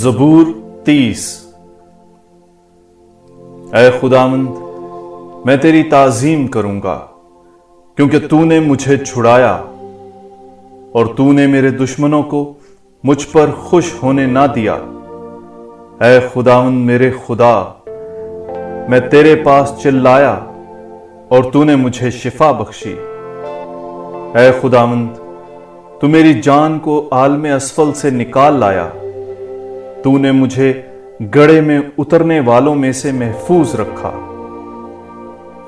ज़बूर 30। ऐ खुदावंद, मैं तेरी ताज़ीम करूंगा, क्योंकि तूने मुझे छुड़ाया और तूने मेरे दुश्मनों को मुझ पर खुश होने ना दिया। ऐ खुदावंद मेरे खुदा, मैं तेरे पास चिल्लाया और तूने मुझे शिफा बख्शी। ऐ खुदावंद, तू मेरी जान को आलम असफल से निकाल लाया। तूने मुझे गड्ढे में उतरने वालों में से महफूज रखा।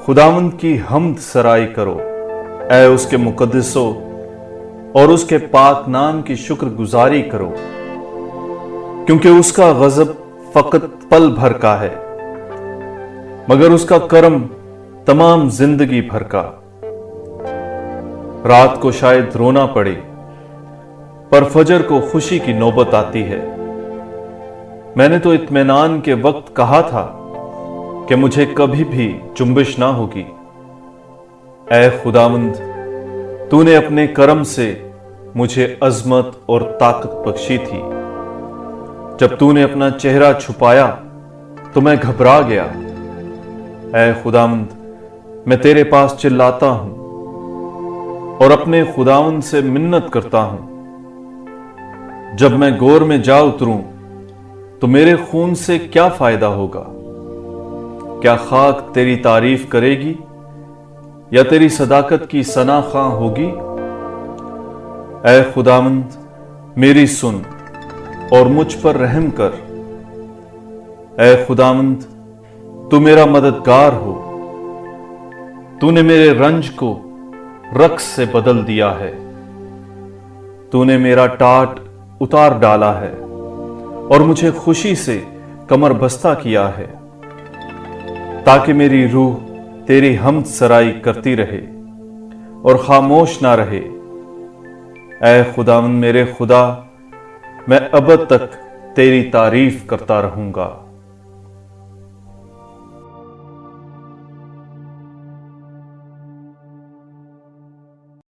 खुदावंद की हम्द सराई करो, ऐ उसके मुकद्दसों, और उसके पाक नाम की शुक्रगुजारी करो, क्योंकि उसका गजब फकत पल भर का है, मगर उसका करम तमाम जिंदगी भर का। रात को शायद रोना पड़े, पर फजर को खुशी की नौबत आती है। मैंने तो इत्मीनान के वक्त कहा था कि मुझे कभी भी जुम्बिश ना होगी। ऐ खुदावंद, तूने अपने करम से मुझे अजमत और ताकत बख्शी थी। जब तूने अपना चेहरा छुपाया तो मैं घबरा गया। ऐ खुदावंद, मैं तेरे पास चिल्लाता हूं और अपने खुदावंद से मिन्नत करता हूं। जब मैं गोर में जा उतरूं तो मेरे खून से क्या फायदा होगा? क्या खाक तेरी तारीफ करेगी या तेरी सदाकत की सना खां होगी? ऐ खुदावंद, मेरी सुन और मुझ पर रहम कर। ऐ खुदावंद, तू मेरा मददगार हो। तूने मेरे रंज को रक्स से बदल दिया है। तूने मेरा टाट उतार डाला है और मुझे खुशी से कमर बस्ता किया है, ताकि मेरी रूह तेरी हम्द सराई करती रहे और खामोश ना रहे। ऐ खुदावंद मेरे खुदा, मैं अबद तक तेरी तारीफ करता रहूंगा।